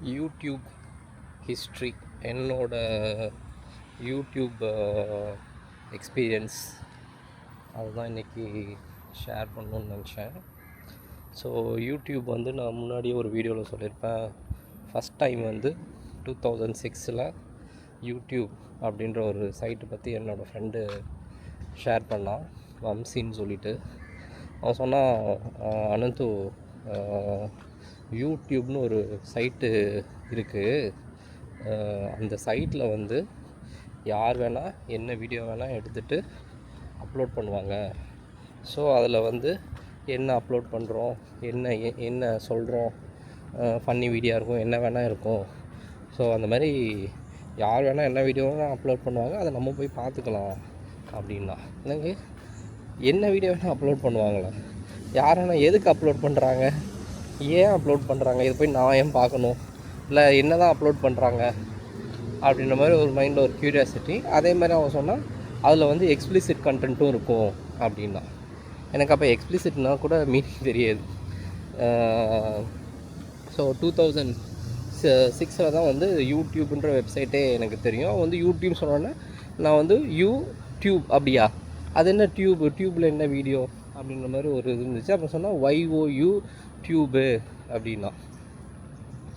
YouTube history, என்னோட YouTube experience அதுதான் இன்றைக்கி ஷேர் பண்ணணுன்னு நினச்சேன். ஸோ யூடியூப் வந்து நான் முன்னாடியே ஒரு வீடியோவில் சொல்லியிருப்பேன். ஃபஸ்ட் டைம் வந்து 2006 யூடியூப் அப்படின்ற ஒரு சைட்டை பற்றி என்னோடய ஃப்ரெண்டு ஷேர் பண்ணான், வம்சின்னு சொல்லிட்டு. அவன் சொன்னான், அனந்து யூடியூப்னு ஒரு சைட்டு இருக்குது, அந்த சைட்டில் வந்து யார் வேணால் என்ன வீடியோ வேணால் எடுத்துகிட்டு அப்லோட் பண்ணுவாங்க. ஸோ அதில் வந்து என்ன அப்லோட் பண்ணுறோம், என்ன சொல்கிறோம், ஃபன்னி வீடியோ இருக்கும், என்ன வேணால் இருக்கும். ஸோ அந்த மாதிரி யார் வேணால் என்ன வீடியோ வேணால் அப்லோட் பண்ணுவாங்க, அதை நம்ம போய் பார்த்துக்கலாம் அப்படின்னா. எனக்கு என்ன வீடியோ வேணால் அப்லோட் பண்ணுவாங்களா? யார் வேணால் எதுக்கு அப்லோட் பண்ணுறாங்க, ஏன் அப்லோட் பண்ணுறாங்க, இதை போய் நான் ஏன் பார்க்கணும், இல்லை என்ன தான் அப்லோட் பண்ணுறாங்க அப்படின்ற மாதிரி ஒரு மைண்டில் ஒரு க்யூரியாசிட்டி. அதே மாதிரி அவன் சொன்னால் அதில் வந்து எக்ஸ்பிளிசிட் கண்டென்ட்டும் இருக்கும் அப்படின்னா. எனக்கு அப்போ எக்ஸ்பிளிசிட்னால் கூட மீனிங் தெரியாது. ஸோ 2006 தான் வந்து யூடியூப்ன்ற வெப்சைட்டே எனக்கு தெரியும். வந்து யூடியூப் சொன்னோன்னே நான் வந்து யூடியூப் அப்படியா, அது என்ன டியூப்பில் என்ன வீடியோ அப்படின்ற மாதிரி ஒரு இது இருந்துச்சு. அப்புறம் சொன்னால் YOU டியூபு அப்படின்னா.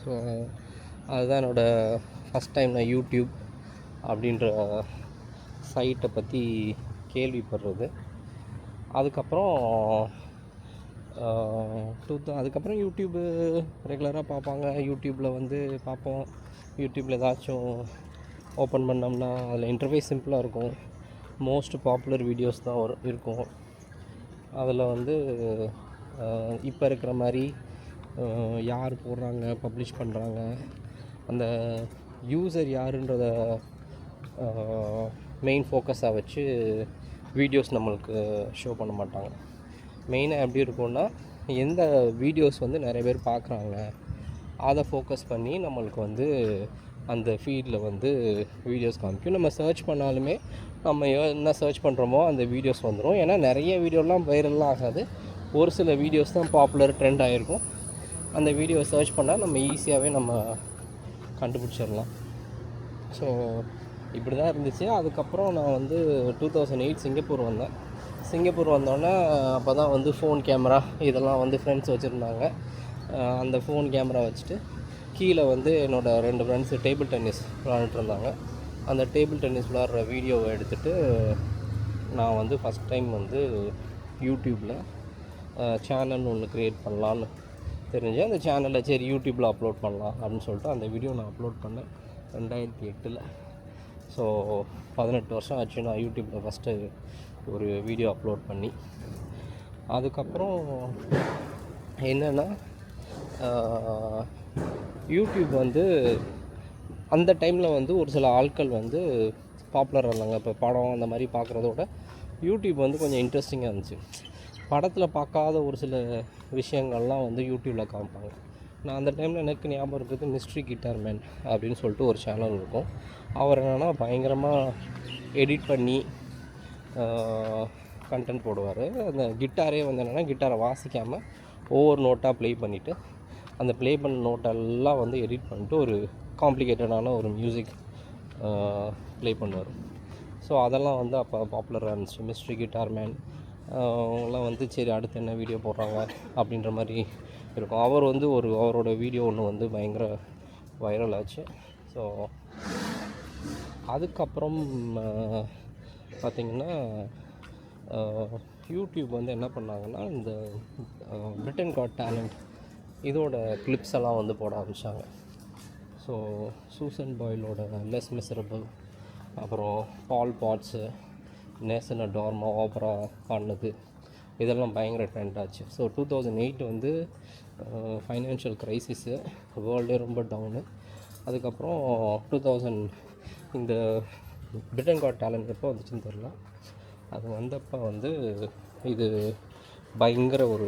ஸோ அதுதான் என்னோடய ஃபஸ்ட் டைம் நான் யூடியூப் அப்படின்ற சைட்டை பற்றி கேள்விப்படுறது. அதுக்கப்புறம் அதுக்கப்புறம் யூடியூப்பு ரெகுலராக பார்ப்பாங்க. யூடியூப்பில் வந்து பார்ப்போம். யூடியூப்பில் ஏதாச்சும் ஓப்பன் பண்ணோம்னா அதில் இன்டர்ஃபேஸ் சிம்பிளாக இருக்கும். மோஸ்ட் பாப்புலர் வீடியோஸ் தான் இருக்கும். அதில் வந்து இப்போ இருக்கிற மாதிரி யார் போடுறாங்க, பப்ளிஷ் பண்ணுறாங்க, அந்த யூசர் யாருன்றத மெயின் ஃபோக்கஸாக வச்சு வீடியோஸ் நம்மளுக்கு ஷோ பண்ண மாட்டாங்க. மெயினாக எப்படி இருக்கும்னா, எந்த வீடியோஸ் வந்து நிறைய பேர் பார்க்குறாங்க அதை ஃபோக்கஸ் பண்ணி நம்மளுக்கு வந்து அந்த ஃபீல்டில் வந்து வீடியோஸ் காமிக்கும். நம்ம சர்ச் பண்ணாலுமே நம்ம என்ன சர்ச் பண்ணுறோமோ அந்த வீடியோஸ் வந்துடும். ஏன்னா நிறைய வீடியோலாம் வைரல்லாம் ஆகாது, ஒரு சில வீடியோஸ் தான் பாப்புலர் ட்ரெண்ட் ஆகிருக்கும். அந்த வீடியோ சர்ச் பண்ணால் நம்ம ஈஸியாகவே நம்ம கண்டுபிடிச்சிடலாம். ஸோ இப்படி தான் இருந்துச்சு. அதுக்கப்புறம் நான் வந்து 2008 சிங்கப்பூர் வந்தேன். சிங்கப்பூர் வந்தோடனே அப்போ தான் வந்து ஃபோன் கேமரா இதெல்லாம் வந்து ஃப்ரெண்ட்ஸ் வச்சுருந்தாங்க. அந்த ஃபோன் கேமரா வச்சுட்டு கீழே வந்து என்னோடய 2 ஃப்ரெண்ட்ஸு டேபிள் டென்னிஸ் விளாண்டுருந்தாங்க. அந்த டேபிள் டென்னிஸ் விளாட்ற வீடியோவை எடுத்துகிட்டு நான் வந்து ஃபஸ்ட் டைம் வந்து யூடியூப்பில் சேனல் ஒன்று க்ரியேட் பண்ணலான்னு தெரிஞ்சு அந்த சேனலில் சரி யூடியூப்பில் அப்லோட் பண்ணலாம் அப்படின்னு சொல்லிட்டு அந்த வீடியோ நான் அப்லோட் பண்ணேன் 2008. ஸோ 18 வருஷம் ஆச்சு நான் யூடியூப்பில் ஃபஸ்ட்டு ஒரு வீடியோ அப்லோட் பண்ணி. அதுக்கப்புறம் என்னென்னா, யூடியூப் வந்து அந்த டைமில் வந்து ஒரு சில ஆட்கள் வந்து பாப்புலராக இருந்தாங்க. இப்போ படம் அந்த மாதிரி பார்க்குறதோட யூடியூப் வந்து கொஞ்சம் இன்ட்ரெஸ்டிங்காக இருந்துச்சு. படத்தில் பார்க்காத ஒரு சில விஷயங்கள்லாம் வந்து யூடியூப்பில் காமிப்பாங்க. நான் அந்த டைமில் எனக்கு ஞாபகம் இருக்கிறது மிஸ்ட்ரி கிட்டார் மேன் அப்படின்னு சொல்லிட்டு ஒரு சேனல் இருக்கும். அவர் என்னென்னா பயங்கரமாக எடிட் பண்ணி கண்டென்ட் போடுவார். அந்த கிட்டாரே வந்து என்னென்னா கிட்டாரை வாசிக்காமல் ஒவ்வொரு நோட்டாக ப்ளே பண்ணிவிட்டு அந்த ப்ளே பண்ண நோட்டெல்லாம் வந்து எடிட் பண்ணிட்டு ஒரு காம்ப்ளிகேட்டடான ஒரு மியூசிக் ப்ளே பண்ணுவார். ஸோ அதெல்லாம் வந்து அப்போ பாப்புலராக இருந்துச்சு. மிஸ்ட்ரி கிட்டார் மேன் அவங்களாம் வந்து சரி அடுத்து என்ன வீடியோ போடுறாங்க அப்படின்ற மாதிரி இருக்கும். அவர் வந்து அவரோட வீடியோ ஒன்று வந்து பயங்கர வைரல் ஆச்சு. ஸோ அதுக்கப்புறம் பார்த்திங்கன்னா யூடியூப் வந்து என்ன பண்ணாங்கன்னா, இந்த பிரிட்டன் காட் டேலண்ட் இதோட கிளிப்ஸ் எல்லாம் வந்து போட ஆரம்பித்தாங்க. ஸோ சூசன் பாயிலோட லெஸ் மிசரபிள், அப்புறம் பால் பாட்ஸு, நேசன் டார்மா ஆப்ரா பண்ணது இதெல்லாம் பயங்கர ட்ரெண்ட் ஆச்சு. ஸோ 2008 வந்து ஃபைனான்ஷியல் க்ரைசிஸு, வேர்ல்டே ரொம்ப டவுனு. அதுக்கப்புறம் 2000 இந்த பிரிட்டன் காட் டேலண்ட் எப்போ வந்துச்சுன்னு தெரில. அது வந்தப்போ வந்து இது பயங்கர ஒரு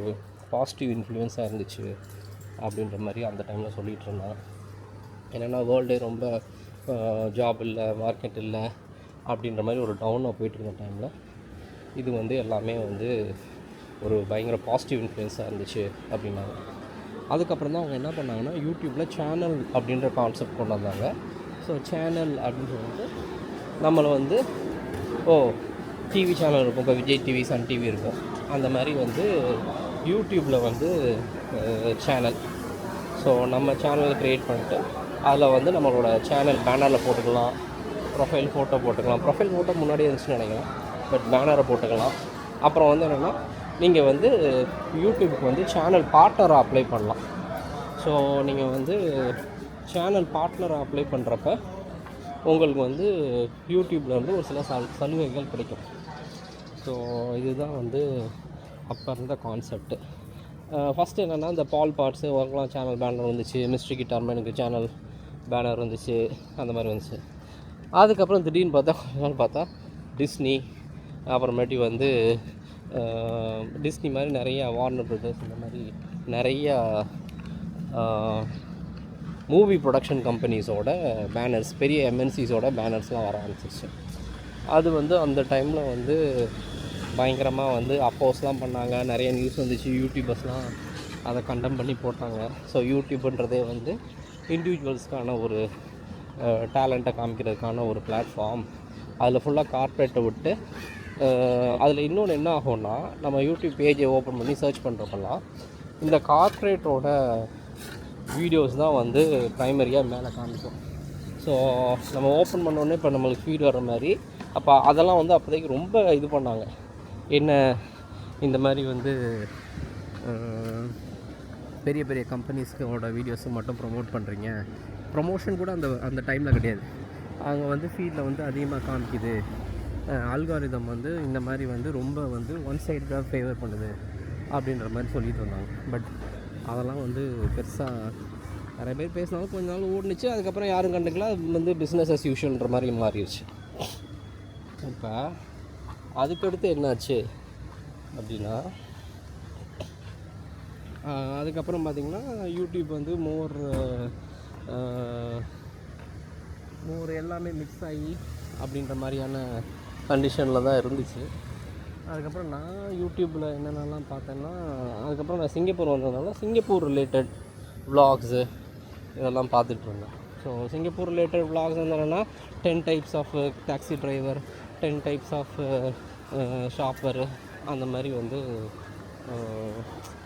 பாசிட்டிவ் இன்ஃப்ளூயன்ஸாக இருந்துச்சு அப்படின்ற மாதிரி அந்த டைமில் சொல்லிகிட்டு இருந்தாங்க. என்னென்னா வேர்ல்டே ரொம்ப ஜாப் இல்லை, மார்க்கெட் இல்லை அப்படின்ற மாதிரி ஒரு டவுனாக போயிட்டுருந்த டைமில் இது வந்து எல்லாமே வந்து ஒரு பயங்கர பாசிட்டிவ் இன்ஃப்ளூயன்ஸாக இருந்துச்சு அப்படின்னாங்க. அதுக்கப்புறம் தான் அவங்க என்ன பண்ணாங்கன்னா யூடியூப்பில் சேனல் அப்படின்ற கான்செப்ட் கொண்டு வந்தாங்க. ஸோ சேனல் அப்படின்னு சொல்லிட்டு நம்மளை வந்து டிவி சேனல் இருக்கும், இப்போ விஜய் டிவி, சன் டிவி இருக்கும், அந்த மாதிரி வந்து யூடியூப்பில் வந்து சேனல். ஸோ நம்ம சேனல் க்ரியேட் பண்ணிட்டு அதில் வந்து நம்மளோட சேனல் பேனரில் போட்டுக்கலாம், ப்ரொஃபைல் ஃபோட்டோ போட்டுக்கலாம். ப்ரொஃபைல் ஃபோட்டோ முன்னாடியே இருந்துச்சுன்னு நினைக்கிறேன், பட் பேனரை போட்டுக்கலாம். அப்புறம் வந்து என்னென்னா நீங்கள் வந்து யூடியூப்க்கு வந்து சேனல் பார்ட்னரை அப்ளை பண்ணலாம். ஸோ நீங்கள் வந்து சேனல் பார்ட்னரை அப்ளை பண்ணுறப்ப உங்களுக்கு வந்து யூடியூப்பில் வந்து ஒரு சில சலுகைகள் கிடைக்கும். ஸோ இதுதான் வந்து அப்போ இருந்த கான்செப்ட்டு. ஃபஸ்ட்டு என்னென்னா இந்த பால் பார்ட்ஸு ஒர்க்லாம் சேனல் பேனர் வந்துச்சு, மிஸ்ட்ரி கிட்டார் எனக்கு சேனல் பேனர் வந்துச்சு, அந்த மாதிரி வந்துச்சு. அதுக்கப்புறம் திடீர்னு பார்த்தா டிஸ்னி, அப்புறமேட்டி வந்து டிஸ்னி மாதிரி நிறையா வார்னர் பிரதர்ஸ், இந்த மாதிரி நிறையா மூவி ப்ரொடக்ஷன் கம்பெனிஸோட பேனர்ஸ், பெரிய எம்என்சிஸோட பேனர்ஸ்லாம் வர ஆரம்பிச்சிருச்சு. அது வந்து அந்த டைமில் வந்து பயங்கரமாக வந்து அப்போஸ்லாம் பண்ணாங்க, நிறைய நியூஸ் வந்துச்சு, யூடியூபர்ஸ்லாம் அதை கண்டெம் பண்ணி போட்டாங்க. ஸோ யூடியூப்ன்றதே வந்து இண்டிவிஜுவல்ஸ்க்கான ஒரு டேலண்ட்டை காமிக்கிறதுக்கான ஒரு பிளாட்ஃபார்ம். அதில் ஃபுல்லாக கார்ப்பரேட்டை விட்டு அதில் இன்னொன்று என்ன ஆகும்னா, நம்ம யூடியூப் பேஜை ஓப்பன் பண்ணி சர்ச் பண்ணுறப்பெல்லாம் இந்த கார்ப்பரேட்டோட வீடியோஸ் தான் வந்து ப்ரைமரியாக மேலே காமிக்கும். ஸோ நம்ம ஓப்பன் பண்ணோடனே இப்போ நம்மளுக்கு ஃபீட் வர மாதிரி, அப்போ அதெல்லாம் வந்து அப்போதைக்கு ரொம்ப இது பண்ணாங்க. என்ன இந்த மாதிரி வந்து பெரிய பெரிய கம்பெனிஸ்க்கோட வீடியோஸை மட்டும் ப்ரொமோட் பண்ணுறீங்க, ப்ரொமோஷன் கூட அந்த டைமில் கிடையாது. அவங்க வந்து ஃபீல்டில் வந்து அதிகமாக காமிக்குது, அல்காரிதம் வந்து இந்த மாதிரி வந்து ரொம்ப வந்து ஒன் சைடாக ஃபேவர் பண்ணுது அப்படின்ற மாதிரி சொல்லிட்டு இருந்தாங்க. பட் அதெல்லாம் வந்து பெருசாக நிறைய பேர் பேசினாலும் கொஞ்ச நாள் ஓடுனுச்சு. அதுக்கப்புறம் யாரும் கண்டுக்கல, அது வந்து பிஸ்னஸ் அஸ் யூஷுவல்ன்ற மாதிரி மாறிடுச்சு. இப்போ அதுக்கடுத்து என்னாச்சு அப்படின்னா, அதுக்கப்புறம் பார்த்திங்கன்னா யூடியூப் வந்து மோர் எல்லாமே மிக்ஸ் ஆகி அப்படின்ற மாதிரியான கண்டிஷனில் தான் இருந்துச்சு. அதுக்கப்புறம் நான் யூடியூப்பில் என்னென்னலாம் பார்த்தேன்னா, அதுக்கப்புறம் நான் சிங்கப்பூர் வந்ததுனால சிங்கப்பூர் ரிலேட்டட் விலாக்ஸு இதெல்லாம் பார்த்துட்ருந்தேன். ஸோ சிங்கப்பூர் ரிலேட்டட் விலாக்ஸ் வந்து என்னென்னா 10 types of taxi driver, 10 types of shopper, அந்த மாதிரி வந்து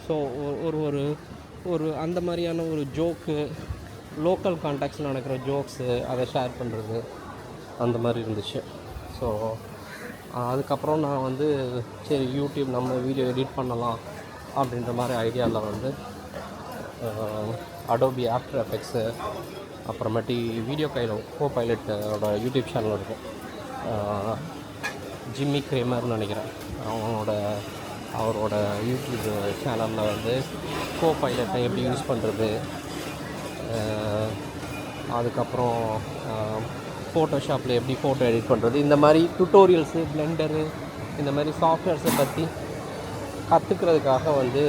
ஸோ ஒரு அந்த மாதிரியான ஒரு ஜோக்கு, லோக்கல் கான்டாக்ட்ஸில் நடக்கிற ஜோக்ஸு அதை ஷேர் பண்ணுறது, அந்த மாதிரி இருந்துச்சு. ஸோ அதுக்கப்புறம் நான் வந்து சரி யூடியூப் நம்ம வீடியோ எடிட் பண்ணலாம் அப்படின்ற மாதிரி ஐடியாவில் வந்து அடோபி ஆஃப்டர் எஃபெக்ட்ஸு, அப்புறமேட்டி வீடியோ கோபைலட்டோட யூடியூப் சேனல் இருக்கும், ஜிம்மி கிரேமர்னு நினைக்கிறேன், அவரோட யூடியூப் சேனலில் வந்து கோபைலட்டை எப்படி யூஸ் பண்ணுறது, அதுக்கப்புறம் ஃபோட்டோஷாப்பில் எப்படி ஃபோட்டோ எடிட் பண்ணுறது, இந்த மாதிரி டுட்டோரியல்ஸு, பிளெண்டரு, இந்த மாதிரி சாஃப்ட்வேர்ஸை பற்றி கற்றுக்கிறதுக்காக வந்து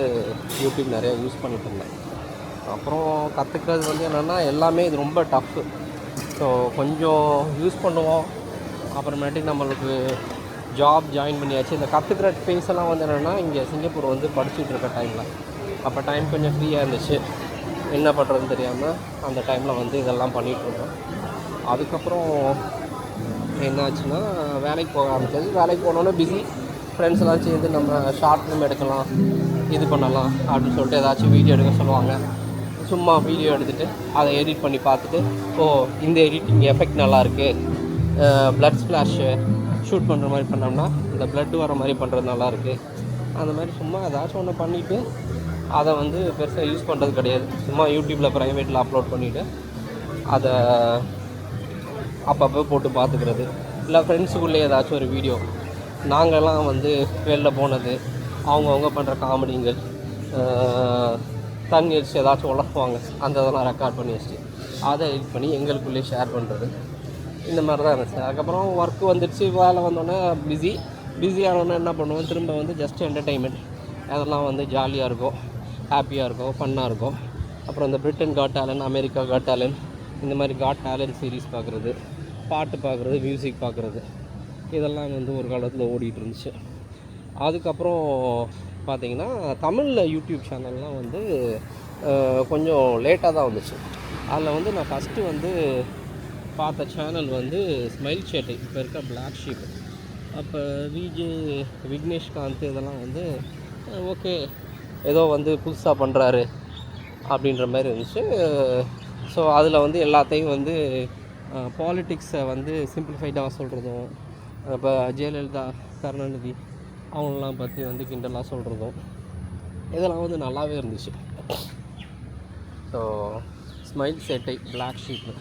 யூடியூப் நிறையா யூஸ் பண்ணிட்டு இருந்தேன். அப்புறம் கற்றுக்கிறது வந்து என்னென்னா எல்லாமே இது ரொம்ப டஃப்பு. ஸோ கொஞ்சம் யூஸ் பண்ணுவோம், அப்புறமேட்டுக்கு நம்மளுக்கு ஜாப் ஜாயின் பண்ணியாச்சு. இந்த கற்றுக்கிற ஃபேஸெல்லாம் வந்து என்னென்னா இங்கே சிங்கப்பூர் வந்து படிச்சுட்டு இருக்க டைமில், அப்போ டைம் கொஞ்சம் ஃப்ரீயாக இருந்துச்சு, என்ன பண்ணுறதுன்னு தெரியாமல் அந்த டைமில் வந்து இதெல்லாம் பண்ணிகிட்ருந்தோம். அதுக்கப்புறம் என்னாச்சுன்னா வேலைக்கு போக ஆரம்பிச்சது. வேலைக்கு போனோன்னே பிஸி, ஃப்ரெண்ட்ஸ் எல்லாம் சேர்ந்து நம்ம ஷார்ட் ஃபிலிம் எடுக்கலாம், இது பண்ணலாம் அப்படின்னு சொல்லிட்டு ஏதாச்சும் வீடியோ எடுக்க சொல்லுவாங்க. சும்மா வீடியோ எடுத்துகிட்டு அதை எடிட் பண்ணி பார்த்துட்டு, இந்த எடிட்டிங் எஃபெக்ட் நல்லாயிருக்கு, ப்ளட் ஸ்ப்ளாஷு ஷூட் பண்ணுற மாதிரி பண்ணோம்னா இந்த ப்ளட் வர மாதிரி பண்ணுறது நல்லாயிருக்கு, அந்த மாதிரி சும்மா ஏதாச்சும் ஒன்று பண்ணிவிட்டு அதை வந்து பெருசாக யூஸ் பண்ணுறது கிடையாது. சும்மா யூடியூப்பில் ப்ரைவேட்டில் அப்லோட் பண்ணிவிட்டு அதை அப்பப்போ போட்டு பார்த்துக்கிறது. இல்லை ஃப்ரெண்ட்ஸுக்குள்ளே ஏதாச்சும் ஒரு வீடியோ, நாங்கள்லாம் வந்து வெளில போனது, அவங்கவுங்க பண்ணுற காமெடிங்கள், தண்ணி அடிச்சு ஏதாச்சும் உழப்புவாங்க, அந்த இதெல்லாம் ரெக்கார்ட் பண்ணி வச்சுட்டு அதை எடிட் பண்ணி எங்களுக்குள்ளேயே ஷேர் பண்ணுறது, இந்த மாதிரி தான் இருந்துச்சு. அதுக்கப்புறம் ஒர்க்கு வந்துடுச்சு, வேலை வந்தோடனே பிஸியானோடனே என்ன பண்ணுவோம், திரும்ப வந்து ஜஸ்ட் என்டர்டெயின்மெண்ட், அதெல்லாம் வந்து ஜாலியாக இருக்கும், ஹாப்பியாக இருக்கும், ஃபன்னாக இருக்கும். அப்புறம் இந்த Britain God talent, America God talent, இந்த மாதிரி காட் டேலண்ட் சீரீஸ் பார்க்குறது, பாட்டு பார்க்குறது, மியூசிக் பார்க்குறது, இதெல்லாம் வந்து ஒரு காலத்தில் ஓடிட்டு இருந்துச்சு. அதுக்கப்புறம் பார்த்தீங்கன்னா தமிழில் யூடியூப் சேனல்லாம் வந்து கொஞ்சம் லேட்டாக தான் வந்துச்சு. அதில் வந்து நான் ஃபஸ்ட்டு வந்து பார்த்த சேனல் வந்து ஸ்மைல் சேட்டை, இப்போ இருக்க பிளாக் ஷீப். அப்போ விக்னேஷ்காந்த் இதெல்லாம் வந்து ஓகே ஏதோ வந்து புதுசாக பண்ணுறாரு அப்படின்ற மாதிரி இருந்துச்சு. ஸோ அதில் வந்து எல்லாத்தையும் வந்து பாலிட்டிக்ஸை வந்து சிம்பிளிஃபைடாக சொல்கிறதும், இப்போ ஜெயலலிதா, கருணாநிதி அவங்களெலாம் பற்றி வந்து கிண்டலாக சொல்கிறதும் இதெல்லாம் வந்து நல்லாவே இருந்துச்சு. ஸோ ஸ்மைல் சேட்டை, பிளாக் ஷீப்பு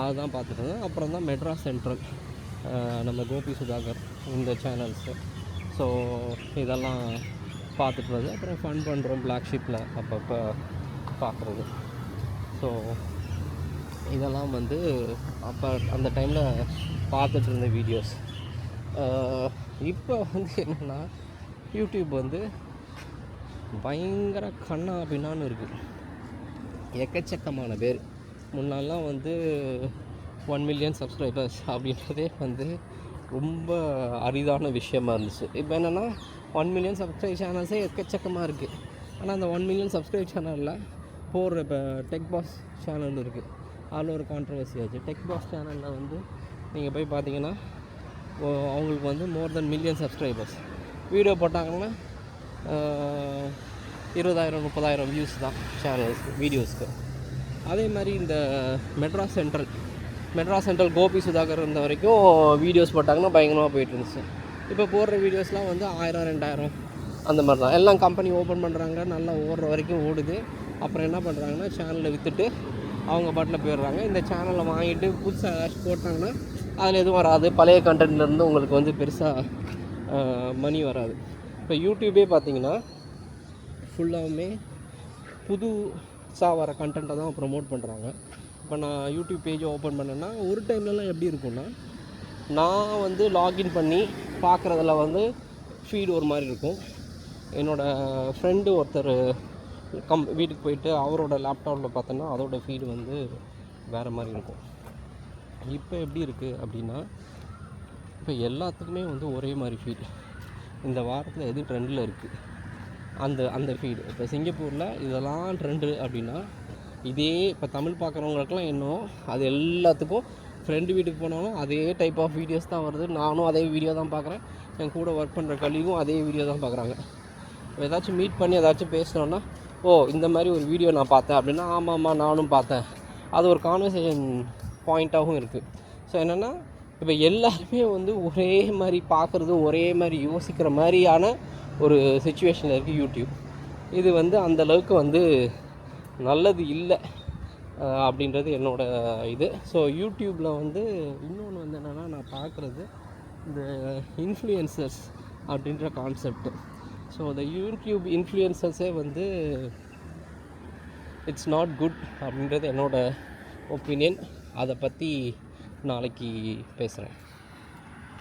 அதுதான் பார்த்துட்டு இருந்தேன். அப்புறம் தான் மெட்ராஸ் சென்ட்ரல், நம்ம கோபி சுதாகர் இந்த சேனல்ஸு. ஸோ இதெல்லாம் பார்த்துட்டு வருது. அப்புறம் ஃபன் பண்ணுறோம் பிளாக் ஷீப்பில் அப்பப்போ பார்க்குறது. ஸோ இதெல்லாம் வந்து அப்போ அந்த டைமில் பார்த்துட்டு இருந்த வீடியோஸ். இப்போ வந்து என்னென்னா யூடியூப் வந்து பயங்கர கண்ணா பின்னான்னு இருக்குது. எக்கச்சக்கமான பேர். முன்னாலாம் வந்து 1 மில்லியன் சப்ஸ்கிரைபர்ஸ் அப்படின்றதே வந்து ரொம்ப அரிதான விஷயமா இருந்துச்சு. இப்போ என்னென்னா 1 மில்லியன் சப்ஸ்கிரைப் சேனல்ஸே எக்கச்சக்கமாக இருக்குது. ஆனால் அந்த 1 மில்லியன் சப்ஸ்கிரைப் சேனலில் போடுற இப்போ டெக் பாஸ் சேனல் இருக்குது, அதில் ஒரு கான்ட்ரவர்சி ஆச்சு. டெக் பாஸ் சேனலில் வந்து நீங்கள் போய் பார்த்தீங்கன்னா அவங்களுக்கு வந்து மோர் தென் மில்லியன் சப்ஸ்கிரைபர்ஸ். வீடியோ போட்டாங்கன்னா 20,000-30,000 வியூஸ் தான் சேனல்ஸ் வீடியோஸ்க்கு. அதே மாதிரி இந்த மெட்ராஸ் சென்ட்ரல் கோபி சுதாகர் இருந்த வரைக்கும் வீடியோஸ் போட்டாங்கன்னா பயங்கரமாக போயிட்டு இருந்துச்சு. இப்போ போடுற வீடியோஸ்லாம் வந்து 1000-2000 அந்த மாதிரி தான். எல்லாம் கம்பெனி ஓப்பன் பண்ணுறாங்க, நல்லா ஓடுற வரைக்கும் ஓடுது. அப்புறம் என்ன பண்ணுறாங்கன்னா சேனலை விற்றுட்டு அவங்க பாட்டில் போயிடுறாங்க. இந்த சேனலை வாங்கிட்டு புதுசாக ஏதாச்சும் போட்டாங்கன்னா அதில் எதுவும் வராது. பழைய கண்டென்ட்லேருந்து உங்களுக்கு வந்து பெருசாக மணி வராது. இப்போ யூடியூபே பார்த்தீங்கன்னா ஃபுல்லாகவுமே புதுசாக வர கண்டென்ட்டை தான் ப்ரமோட் பண்ணுறாங்க. இப்போ நான் யூடியூப் பேஜை ஓப்பன் பண்ணேன்னா ஒரு டைம்லலாம் எப்படி இருக்கும்னா, நான் வந்து லாகின் பண்ணி பார்க்குறதுல வந்து ஃபீடு ஒரு மாதிரி இருக்கும். என்னோடய ஃப்ரெண்டு ஒருத்தர் வீட்டுக்கு போயிட்டு அவரோட லேப்டாப்பில் பார்த்தோன்னா அதோட ஃபீடு வந்து வேறு மாதிரி இருக்கும். இப்போ எப்படி இருக்குது அப்படின்னா, இப்போ எல்லாத்துக்குமே வந்து ஒரே மாதிரி ஃபீடு. இந்த வாரத்தில் எது ட்ரெண்டில் இருக்குது அந்த ஃபீடு. இப்போ சிங்கப்பூரில் இதெல்லாம் ட்ரெண்டு அப்படின்னா இதே இப்போ தமிழ் பார்க்குறவங்களுக்குலாம் என்னவோ அது எல்லாத்துக்கும் ஃப்ரெண்டு வீட்டுக்கு போனாலும் அதே டைப் ஆஃப் வீடியோஸ் தான் வருது. நானும் அதே வீடியோ தான் பார்க்குறேன், என் கூட ஒர்க் பண்ணுற கலீகும் அதே வீடியோ தான் பார்க்குறாங்க. ஏதாச்சும் மீட் பண்ணி ஏதாச்சும் பேசினோன்னா, ஓ இந்த மாதிரி ஒரு வீடியோ நான் பார்த்தேன் அப்படின்னா, ஆமாம்மா நானும் பார்த்தேன். அது ஒரு கான்வர்சேஷன் பாயிண்ட்டாகவும் இருக்குது. ஸோ என்னென்னா இப்போ எல்லாருமே வந்து ஒரே மாதிரி பார்க்குறது, ஒரே மாதிரி யோசிக்கிற மாதிரியான ஒரு சிச்சுவேஷனில் இருக்குது யூடியூப். இது வந்து அந்தளவுக்கு வந்து நல்லது இல்லை அப்படின்றது என்னோடய இது. ஸோ யூடியூப்பில் வந்து இன்னொன்று வந்து என்னென்னா நான் பார்க்குறது இந்த இன்ஃப்ளூயன்சர்ஸ் அப்படின்ற கான்செப்ட். ஸோ இந்த யூடியூப் இன்ஃப்ளூயன்சர்ஸே வந்து இட்ஸ் நாட் குட் அப்படின்றது என்னோடய ஒப்பீனியன். அதை பற்றி நாளைக்கு பேசுகிறேன்.